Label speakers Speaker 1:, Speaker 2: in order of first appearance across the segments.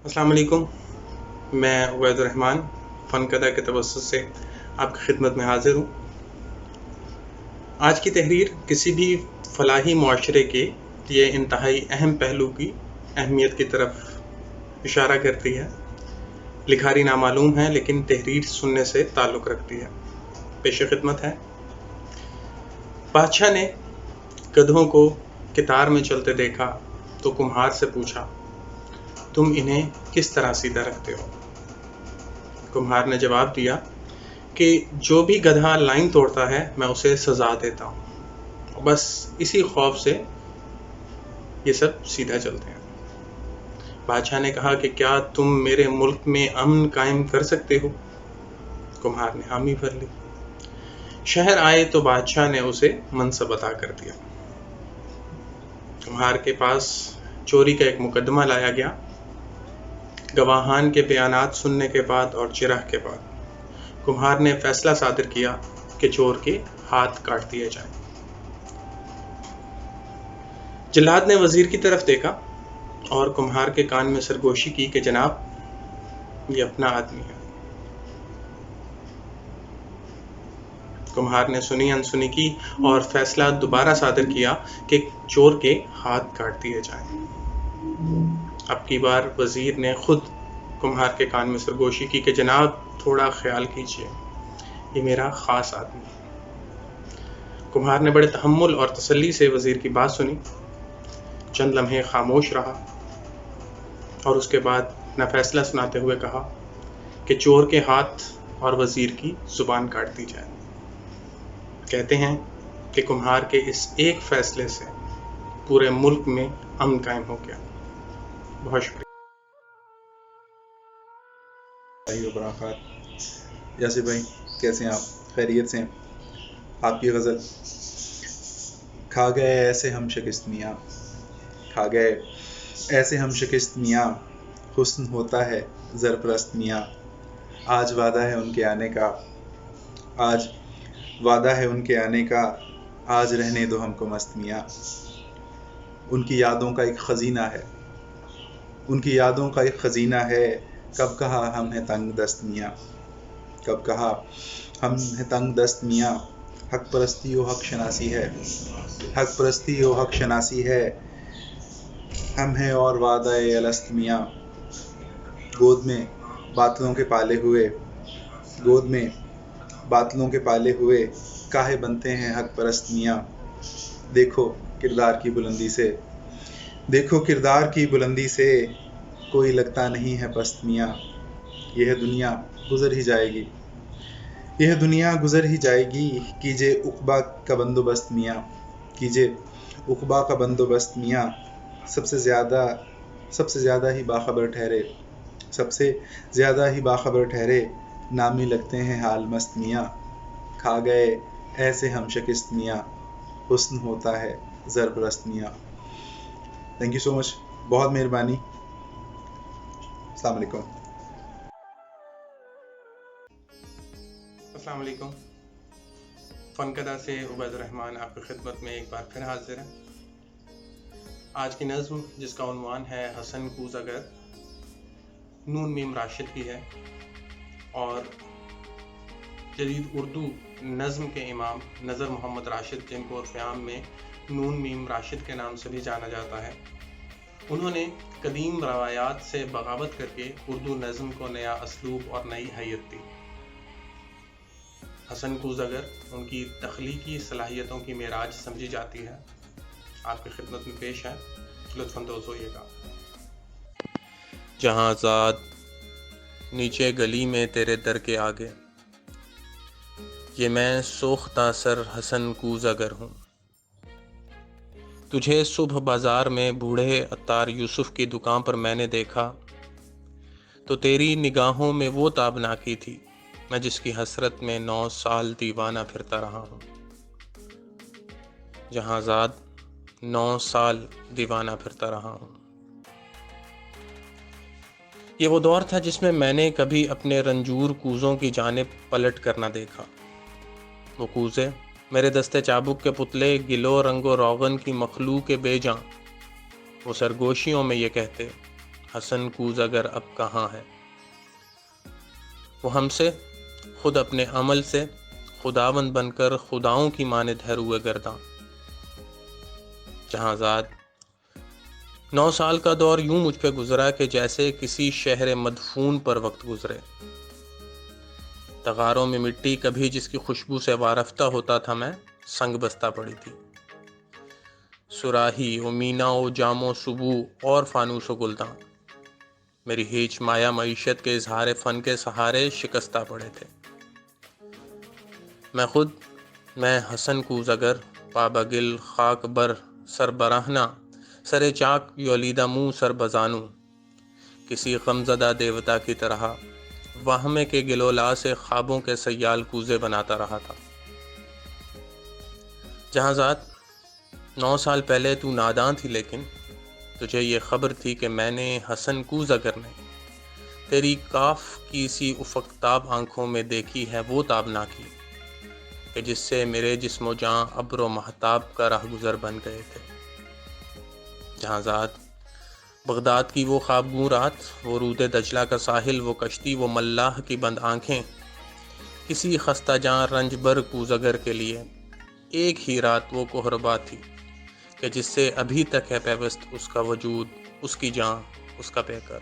Speaker 1: السلام علیکم، میں عبید الرحمن فنکدہ کے توسط سے آپ کی خدمت میں حاضر ہوں۔ آج کی تحریر کسی بھی فلاحی معاشرے کے یہ انتہائی اہم پہلو کی اہمیت کی طرف اشارہ کرتی ہے۔ لکھاری نامعلوم ہے لیکن تحریر سننے سے تعلق رکھتی ہے۔ پیش خدمت ہے۔ بادشاہ نے گدھوں کو قطار میں چلتے دیکھا تو کمہار سے پوچھا، تم انہیں کس طرح سیدھا رکھتے ہو؟ کمہار نے جواب دیا کہ جو بھی گدھا لائن توڑتا ہے میں اسے سزا دیتا ہوں، بس اسی خوف سے یہ سب سیدھا چلتے ہیں۔ بادشاہ نے کہا کہ کیا تم میرے ملک میں امن قائم کر سکتے ہو؟ کمہار نے حامی بھر لی۔ شہر آئے تو بادشاہ نے اسے منصب عطا کر دیا۔ کمہار کے پاس چوری کا ایک مقدمہ لایا گیا۔ گواہان کے بیانات سننے کے بعد اور چرہ کے بعد کمہار نے فیصلہ صادر کیا کہ چور کے ہاتھ کاٹ دیے جائیں۔ جلاد نے وزیر کی طرف دیکھا اور کمہار کے کان میں سرگوشی کی کہ جناب یہ اپنا آدمی ہے۔ کمہار نے سنی انسنی کی اور فیصلہ دوبارہ صادر کیا کہ چور کے ہاتھ کاٹ دیے جائیں۔ اب کی بار وزیر نے خود کمہار کے کان میں سرگوشی کی کہ جناب تھوڑا خیال کیجیے، یہ میرا خاص آدمی ہے۔ کمہار نے بڑے تحمل اور تسلی سے وزیر کی بات سنی، چند لمحے خاموش رہا اور اس کے بعد اپنا فیصلہ سناتے ہوئے کہا کہ چور کے ہاتھ اور وزیر کی زبان کاٹ دی جائے۔ کہتے ہیں کہ کمہار کے اس ایک فیصلے سے پورے ملک میں امن قائم ہو گیا۔ بہت شکریہ۔
Speaker 2: یاسر بھائی کیسے ہیں آپ؟ خیریت سے ہیں؟ آپ کی غزل کھا گئے ایسے ہم شکست میاں، کھا گئے ایسے ہم شکست میاں، حسن ہوتا ہے زرپرست میاں، آج وعدہ ہے ان کے آنے کا، آج وعدہ ہے ان کے آنے کا، آج رہنے دو ہم کو مست میاں۔ ان کی یادوں کا ایک خزینہ ہے، ان کی یادوں کا ایک خزینہ ہے، کب کہا ہم ہیں تنگ دست میاں، کب کہا ہم ہیں تنگ دست میاں، حق پرستی و حق شناسی ہے، حق پرستی و حق شناسی ہے، ہم ہیں اور وعدہ الست میاں، گود میں باطلوں کے پالے ہوئے، گود میں باطلوں کے پالے ہوئے، کاہے بنتے ہیں حق پرست میاں، دیکھو کردار کی بلندی سے، دیکھو کردار کی بلندی سے، کوئی لگتا نہیں ہے پست میاں، یہ دنیا گزر ہی جائے گی، یہ دنیا گزر ہی جائے گی، کیجے عقبہ کا بندوبست میاں، کیجے عقبہ کا بندوبست میاں، سب سے زیادہ ہی باخبر ٹھہرے، سب سے زیادہ ہی باخبر ٹھہرے، نامی لگتے ہیں حال مست میاں، کھا گئے ایسے ہم شکست میاں، حسن ہوتا ہے زرپرست میاں۔ تھینک یو سو مچ، بہت مہربانی، السلام علیکم۔
Speaker 1: السلام علیکم، فنکدہ سے عبید الرحمن آپ کی خدمت میں ایک بار پھر حاضر ہے۔ آج کی نظم جس کا عنوان ہے حسن کوز اگر، نون میم راشد کی ہے اور جدید اردو نظم کے امام نظر محمد راشد، جن کو عرف عام میں نون میم راشد کے نام سے بھی جانا جاتا ہے، انہوں نے قدیم روایات سے بغاوت کر کے اردو نظم کو نیا اسلوب اور نئی حیت دی۔ حسن کوز اگر ان کی تخلیقی صلاحیتوں کی معراج سمجھی جاتی ہے۔ آپ کی خدمت میں پیش ہے، لطف اندوز ہوئیے گا۔ جہاں زاد نیچے گلی میں تیرے در کے آگے، یہ میں سوختہ سر حسن کوز اگر ہوں، تجھے صبح بازار میں بوڑھے عطار یوسف کی دکان پر میں نے دیکھا تو تیری نگاہوں میں وہ تابناکی تھی، میں جس کی حسرت میں 9 سال دیوانہ پھرتا رہا ہوں۔ جہاں زاد 9 سال دیوانہ پھرتا رہا ہوں۔ یہ وہ دور تھا جس میں نے کبھی اپنے رنجور کوزوں کی جانب پلٹ کر نہ دیکھا۔ وہ کوزے میرے دستے چابک کے پتلے، گلو رنگ و روغن کی مخلوق بے جاں، وہ سرگوشیوں میں یہ کہتے حسن کوزگر اب کہاں ہے؟ وہ ہم سے خود اپنے عمل سے خداوند بن کر خداؤں کی مانند ہے روئے گرداں۔ جہاں زاد 9 سال کا دور یوں مجھ پہ گزرا کہ جیسے کسی شہر مدفون پر وقت گزرے۔ تغاروں میں مٹی کبھی جس کی خوشبو سے وارفتہ ہوتا تھا میں، سنگ بستہ پڑی تھی۔ سراہی و مینا و جام و سبو اور فانوس و گلداں میری ہیچ مایا معیشت کے اظہار فن کے سہارے شکستہ پڑے تھے۔ میں حسن کوزگر پابگل خاک بر سر براہنا سر چاک یولیدہ منہ سر بزانوں، کسی غمزدہ دیوتا کی طرح وہمے کے گلولا سے خوابوں کے سیال کوزے بناتا رہا تھا۔ جہاں ذات 9 سال پہلے تو ناداں تھی، لیکن تجھے یہ خبر تھی کہ میں نے حسن کوزگر نے تیری کاف کی سی افقتاب آنکھوں میں دیکھی ہے وہ تابناکی کہ جس سے میرے جسم و جاں ابر و مہتاب کا راہ گزر بن گئے تھے۔ جہاں ذات بغداد کی وہ خوابگوں رات، وہ رود دجلہ کا ساحل، وہ کشتی، وہ ملاح کی بند آنکھیں، کسی خستہ جاں رنج بر کوزگر کے لیے ایک ہی رات وہ کوہربا تھی کہ جس سے ابھی تک ہے پیوست اس کا وجود، اس کی جان، اس کا پیکر۔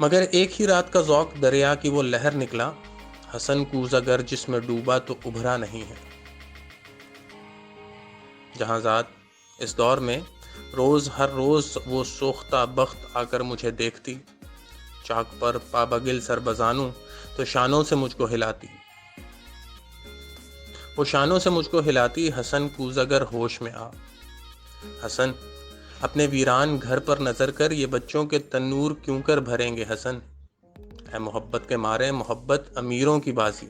Speaker 1: مگر ایک ہی رات کا ذوق دریا کی وہ لہر نکلا، حسن کوزگر جس میں ڈوبا تو ابھرا نہیں ہے۔ جہاں ذات اس دور میں ہر روز وہ سوختہ بخت آ کر مجھے دیکھتی، چاک پر پابگل سر بزانوں تو شانوں سے مجھ کو ہلاتی، وہ شانوں سے مجھ کو ہلاتی۔ حسن کوزگر ہوش میں آ، حسن اپنے ویران گھر پر نظر کر، یہ بچوں کے تنور کیوں کر بھریں گے حسن، اے محبت کے مارے محبت امیروں کی بازی،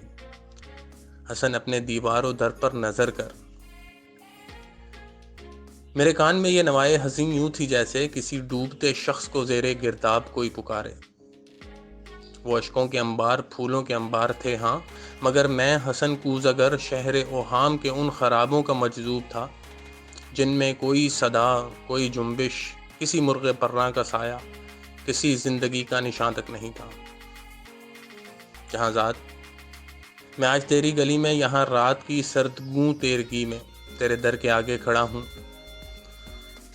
Speaker 1: حسن اپنے دیوار و در پر نظر کر۔ میرے کان میں یہ نوائے حزین یوں تھی جیسے کسی ڈوبتے شخص کو زیر گرداب کوئی پکارے۔ وہ اشکوں کے انبار پھولوں کے انبار تھے ہاں، مگر میں حسن کوزگر شہر اوہام کے ان خرابوں کا مجذوب تھا جن میں کوئی صدا، کوئی جنبش، کسی مرغ پراں کا سایہ، کسی زندگی کا نشان تک نہیں تھا۔ جہاں ذات میں آج تیری گلی میں یہاں رات کی سردگوں تیرگی میں تیرے در کے آگے کھڑا ہوں،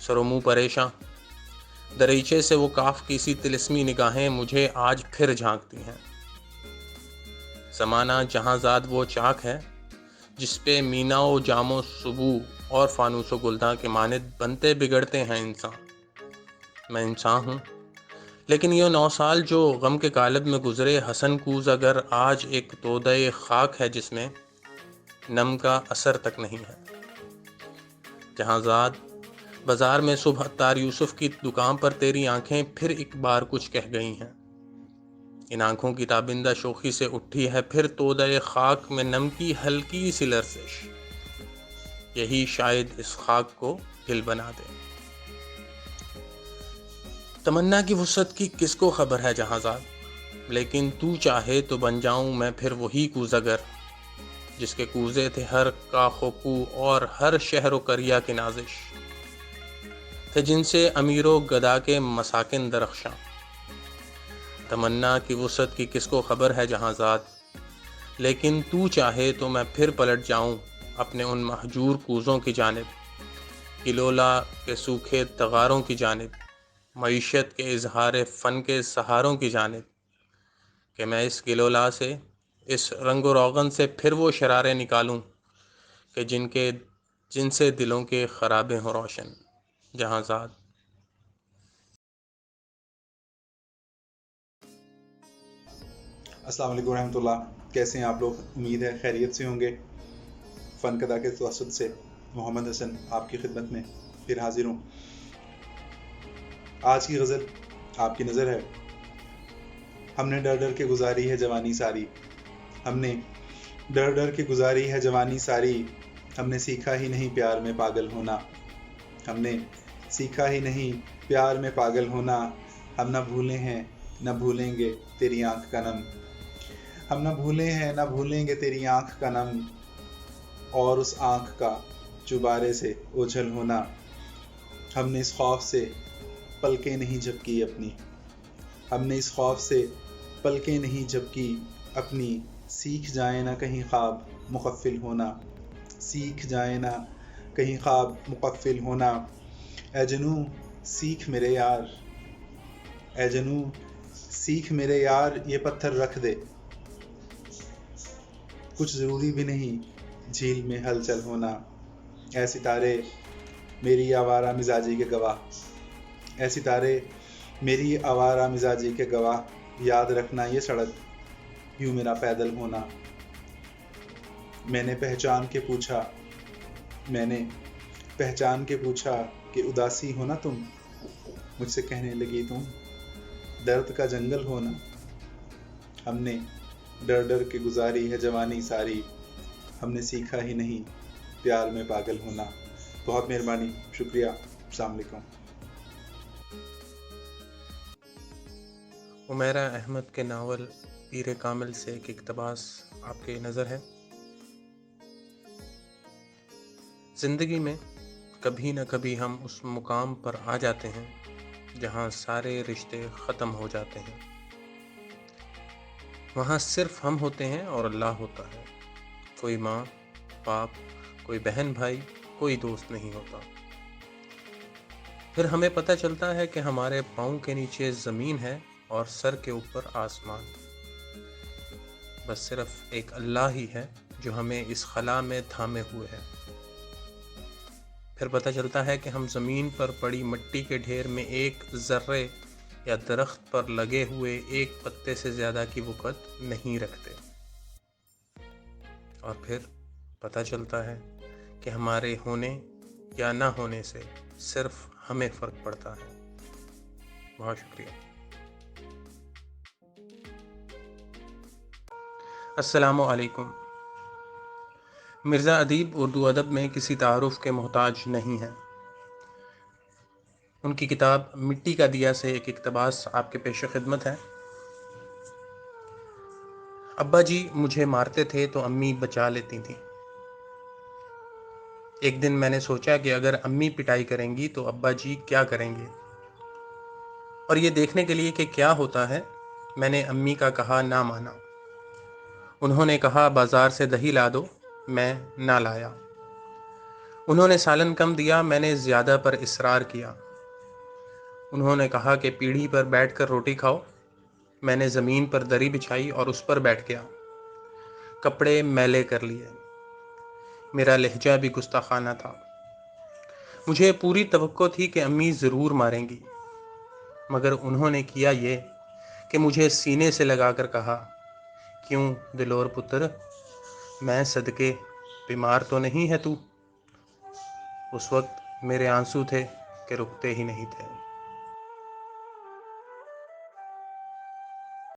Speaker 1: سر و منہ پریشاں، دریچے سے وہ کاف کی سی طلسمی نگاہیں مجھے آج پھر جھانکتی ہیں۔ زمانہ جہاں ذات وہ چاک ہے جس پہ مینا و جام و سبو اور فانوس و گلداں کے مانند بنتے بگڑتے ہیں انسان۔ میں انسان ہوں، لیکن یہ 9 سال جو غم کے قالب میں گزرے، حسن کوزگر آج ایک تودۂ خاک ہے جس میں نم کا اثر تک نہیں ہے۔ جہاں ذات بازار میں صبح عطار یوسف کی دکان پر تیری آنکھیں پھر ایک بار کچھ کہہ گئی ہیں، ان آنکھوں کی تابندہ شوخی سے اٹھی ہے پھر تودۂ خاک میں نم کی ہلکی سی لرزش، یہی شاید اس خاک کو دل بنا دے۔ تمنا کی وسعت کی کس کو خبر ہے جہاں ذات، لیکن تو چاہے تو بن جاؤں میں پھر وہی کوزگر جس کے کوزے تھے ہر کاخ و کو اور ہر شہر و کریا کی نازش، تھے جن سے امیر و گدا کے مساکن درخشاں۔ تمنا کی وسعت کی کس کو خبر ہے جہاں ذات، لیکن تو چاہے تو میں پھر پلٹ جاؤں اپنے ان مہجور کوزوں کی جانب، گلولا کے سوکھے تغاروں کی جانب، معیشت کے اظہار فن کے سہاروں کی جانب، کہ میں اس گلولا سے، اس رنگ و روغن سے پھر وہ شرارے نکالوں کہ جن سے دلوں کے خرابے ہوں روشن۔ جہاں ذات
Speaker 2: السلام علیکم ورحمۃ اللہ، کیسے ہیں آپ لوگ؟ امید ہے خیریت سے ہوں گے۔ فن کدا کے توسط سے محمد حسن آپ کی خدمت میں پھر حاضر ہوں۔ آج کی غزل آپ کی نظر ہے۔ ہم نے ڈر ڈر کے گزاری ہے جوانی ساری، ہم نے ڈر ڈر کے گزاری ہے جوانی ساری، ہم نے سیکھا ہی نہیں پیار میں پاگل ہونا، ہم نے سیکھا ہی نہیں پیار میں پاگل ہونا، ہم نہ بھولے ہیں نہ بھولیں گے تیری آنکھ کا نم، ہم نہ بھولے ہیں نہ بھولیں گے تیری آنکھ کا نم، اور اس آنکھ کا چبارے سے اوجھل ہونا، ہم نے اس خوف سے پلکیں نہیں جھپکی اپنی، ہم نے اس خوف سے پلکیں نہیں جھپکی اپنی، سیکھ جائیں نہ کہیں خواب مغفل ہونا، سیکھ جائیں نہ کہیں خواب مغفل ہونا۔ اے جنوں سیکھ میرے یار، اے جنوں سیکھ میرے یار، یہ پتھر رکھ دے، کچھ ضروری بھی نہیں جھیل میں ہلچل ہونا۔ اے ستارے میری آوارہ مزاجی کے گواہ، اے ستارے میری آوارہ مزاجی کے گواہ، یاد رکھنا یہ سڑک یوں میرا پیدل ہونا۔ میں نے پہچان کے پوچھا کہ اداسی ہو نا تم، مجھ سے کہنے لگی تم درد کا جنگل ہونا۔ ہم نے ڈر ڈر کے گزاری ہے جوانی ساری، ہم نے سیکھا ہی نہیں پیار میں پاگل ہونا۔ بہت مہربانی، شکریہ، السلام علیکم۔
Speaker 1: عمیرہ احمد کے ناول پیر کامل سے ایک اقتباس آپ کے نظر ہے۔ زندگی میں کبھی نہ کبھی ہم اس مقام پر آ جاتے ہیں جہاں سارے رشتے ختم ہو جاتے ہیں۔ وہاں صرف ہم ہوتے ہیں اور اللہ ہوتا ہے، کوئی ماں باپ، کوئی بہن بھائی، کوئی دوست نہیں ہوتا۔ پھر ہمیں پتہ چلتا ہے کہ ہمارے پاؤں کے نیچے زمین ہے اور سر کے اوپر آسمان، بس صرف ایک اللہ ہی ہے جو ہمیں اس خلا میں تھامے ہوئے ہے۔ پھر پتہ چلتا ہے کہ ہم زمین پر پڑی مٹی کے ڈھیر میں ایک ذرے یا درخت پر لگے ہوئے ایک پتے سے زیادہ کی وقت نہیں رکھتے، اور پھر پتہ چلتا ہے کہ ہمارے ہونے یا نہ ہونے سے صرف ہمیں فرق پڑتا ہے۔ بہت شکریہ۔ السلام علیکم۔ مرزا ادیب اردو ادب میں کسی تعارف کے محتاج نہیں ہیں۔ ان کی کتاب مٹی کا دیا سے ایک اقتباس آپ کے پیش خدمت ہے۔ ابا جی مجھے مارتے تھے تو امی بچا لیتی تھیں۔ ایک دن میں نے سوچا کہ اگر امی پٹائی کریں گی تو ابا جی کیا کریں گے، اور یہ دیکھنے کے لیے کہ کیا ہوتا ہے میں نے امی کا کہا نہ مانا۔ انہوں نے کہا بازار سے دہی لا دو، میں نہ لایا۔ انہوں نے سالن کم دیا، میں نے زیادہ پر اصرار کیا۔ انہوں نے کہا کہ پیڑھی پر بیٹھ کر روٹی کھاؤ، میں نے زمین پر دری بچھائی اور اس پر بیٹھ گیا۔ کپڑے میلے کر لیے، میرا لہجہ بھی گستاخانہ تھا۔ مجھے پوری توقع تھی کہ امی ضرور ماریں گی، مگر انہوں نے کیا یہ کہ مجھے سینے سے لگا کر کہا، کیوں دلور پتر، میں صدقے بیمار تو نہیں ہے تو؟ اس وقت میرے آنسو تھے کہ رکتے ہی نہیں تھے۔